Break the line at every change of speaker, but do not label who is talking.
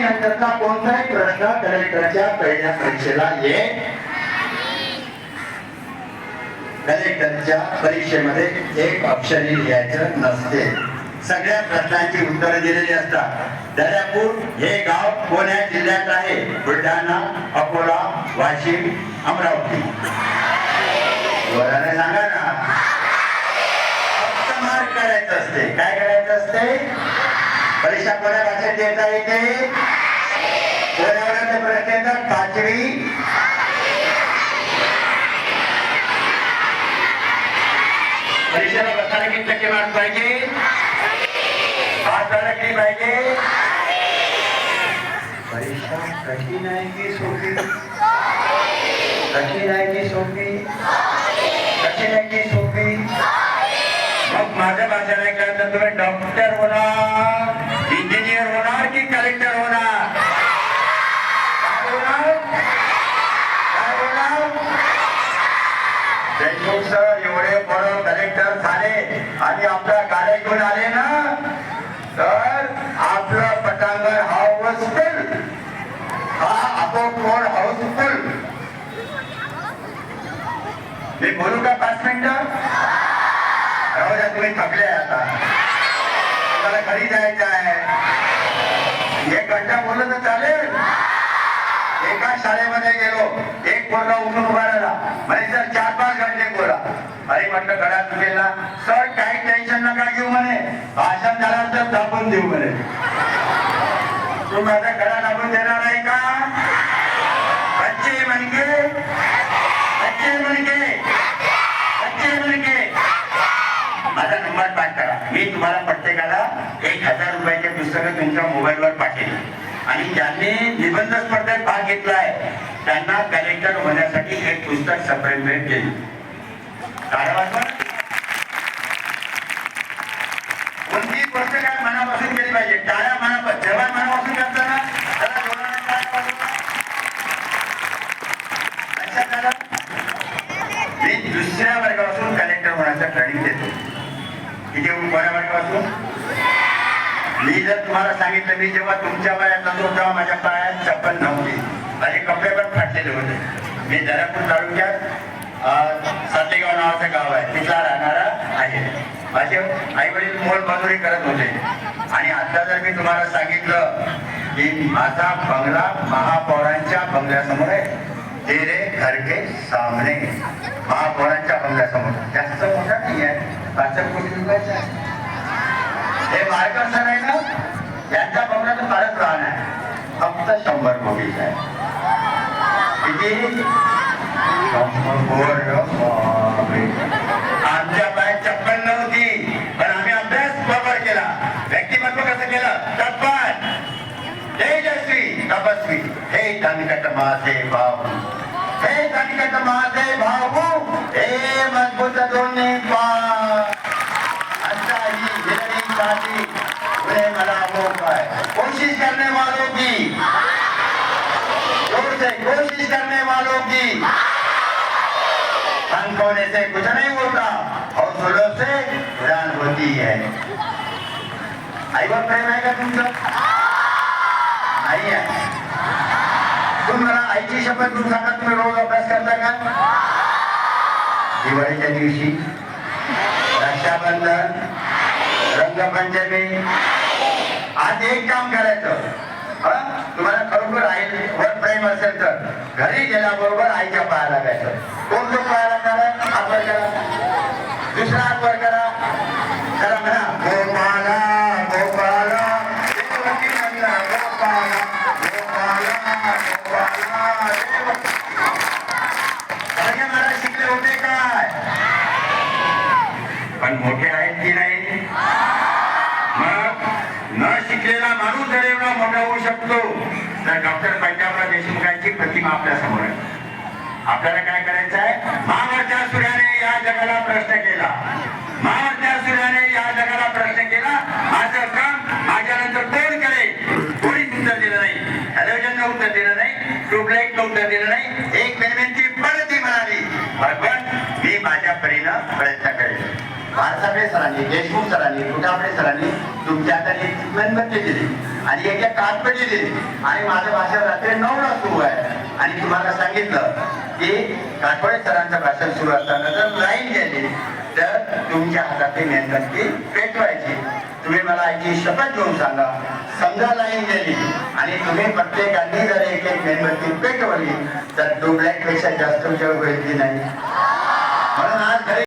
नंतरचा कोणताही प्रश्न कलेक्टरच्या पहिल्या परीक्षेला कलेक्टरच्या परीक्षेमध्ये एक अक्षरी लिहायचं नसते. सगळ्या प्रश्नांची उत्तरे दिलेली असतात. दर्यापूर हे गाव कोण्या जिल्ह्यात आहे? बुलढाणा, अकोला, वाशिम, अमरावती. वराने सांगा ना. फक्त मार्क करायचं असते. काय करायचं असते? परीक्षा कोण्या भाषेत देता येते? कोण्यावर प्रश्न येतात? 5वी परीक्षेला बसताना किती टक्के मार्क पाहिजे? 5 टक्के पाहिजे. परीक्षा कठीण आहे की सोपी? कठीण आहे की सोपी? कठीण आहे की सोपी? मग माझ्या भाषेला काय तर तुम्ही डॉक्टर होणार, इंजिनियर होणार की कलेक्टर होणार? काय होणार? काय होणार? देशमुख सर एवढे बरं कलेक्टर झाले आणि आपल्या गाड्या घेऊन आले ना, तर आपलं पटांगण हाऊसफुल. आपोआप हाऊसफुल. मी बोलू का 5 मिनिटं? राहू द्या, तुम्ही थकले आता, तुम्हाला घरी जायचं आहे. 1 घंटा बोललं तर चालेल. एका शाळेमध्ये गेलो, एक पोरगा उठून उभा राहिला, म्हणे सर 4-5 घंटे बोला. अरे म्हटलं घरात गेला, सर काही टेन्शन नका घेऊ म्हणे, भाषण झाल्यानंतर दाबून देऊ म्हणे. तू माझा घरा दाबून देणार आहे का? बच्चे म्हणके, बच्चे म्हणके, बच्चे म्हणके. माझा नंबर पाठ करा. मी तुम्हाला प्रत्येकाला 1000 रुपयाचे पुस्तकं तुमच्या मोबाईलवर पाठवेल. आणि ज्यांनी निबंध स्पर्धेत भाग घेतलाय त्यांना कलेक्टर होण्यासाठी एक पुस्तक सेपरेट भेटेल. कोणती गोष्ट काय मनापासून केली पाहिजे. टाळ्या मनापासून, जेव्हा मनापासून करताना त्याला जोराने टाळ्या वाजवा. लक्षात आलं? मी 2ऱ्या वर्गापासून कलेक्टर होण्याचा ट्रेनिंग देतो. किती कोण्या वर्गापासून? मी जर तुम्हाला सांगितलं, मी जेव्हा तुमच्या वयात नव्हतो तेव्हा माझ्या पायात चप्पल नव्हती, माझे कपडे पण फाटलेले होते. मी दर्यापूर तालुक्यात सातेगाव नावाचं गाव आहे, तिथला राहणारा आहे. माझे आई वडील मोलमजुरी करत होते. आणि आता जर मी तुम्हाला सांगितलं की माझा बंगला महापौरांच्या बंगल्यासमोर आहे, तेरे घर के सामने, महापौरांच्या बंगल्यासमोर. जास्त मोठा नाही आहे, 65 कोटी रुपयाचा आहे. हे मार्कर सर आहे ना, यांच्या बंगल्याचं फारच लहान आहे, फक्त 100 कोटीचा आहे. किती? 100. आमच्या पायात चप्पल नव्हती, पण आम्ही अभ्यास बरोबर केला. व्यक्तिमत्व कसं केलं? तत्पर, तेजस्वी, तपस्वी. हे धनकट माझे भाऊ, हे धनकट माझे भाऊ, हे मजबूत दोन्ही पाय. कोशिश करने वालों की, जोर से कोशिश करने वालों की, अंक होने से कुछ नहीं होता, हौसलों से उड़ान होती है. आईवर प्रेम आहे का तुमचं? नाही आहे. तुम्हाला आईची शपथ घेऊन सांगा, तुम्ही रोज अभ्यास करता का? दिवाळीच्या दिवशी, रक्षाबंधन, रंगपंचमी, आज एक काम करायचं. तुम्हाला खरोखर आईवर प्रेम असेल तर घरी गेल्याबरोबर आईच्या पाया लागायचं. कोण तो पाया लागणार? हात वर करा, दुसरा हात वर करा, जरा म्हणा गोपाला गोपाला, गोपाला गोपाला गोपाला. मला शिकले होते काय? पण मोठे आहेत की नाही? मग न शिकलेला माणूस जर एवढा मोठा होऊ शकतो, तर डॉक्टर पंजाबराव देशमुखांची प्रतिमा आपल्या समोर आहे. आपल्याला काय करायचं आहे? महावरच्या सूर्याने या जगाला प्रश्न केला, महावरच्या सूर्याने या जगाला प्रश्न केला, माझं काम माझ्यानंतर कोण करेल? कोणीच उत्तर दिलं नाही. टेलिव्हिजननं उत्तर दिलं नाही, ट्यूबलाईटनं उत्तर दिलं नाही. एक मेनमेनची पडती म्हणाली, भगवान मी माझ्या परीनं प्रयत्न करेल. भारसाकडे सरांनी, देशमुख सरांनी, कुटापडे सरांनी तुमच्या हाताने मेणबत्ती दिली आणि एक एक काटपटी दिली आणि माझं भाषण रात्री 9ला सुरू आहे आणि तुम्हाला सांगितलं की काटपडे सरांचं भाषण सुरू असताना जर लाईन गेली तर तुमच्या हातातली मेणबत्ती पेटवायची. तुम्ही मला आईची शपथ घेऊन सांगा, समजा लाईन गेली आणि तुम्ही प्रत्येकाने जर एक एक मेणबत्ती पेटवली तर ट्यूबलाईट पेक्षा जास्त जग होईल की नाही. म्हणून आज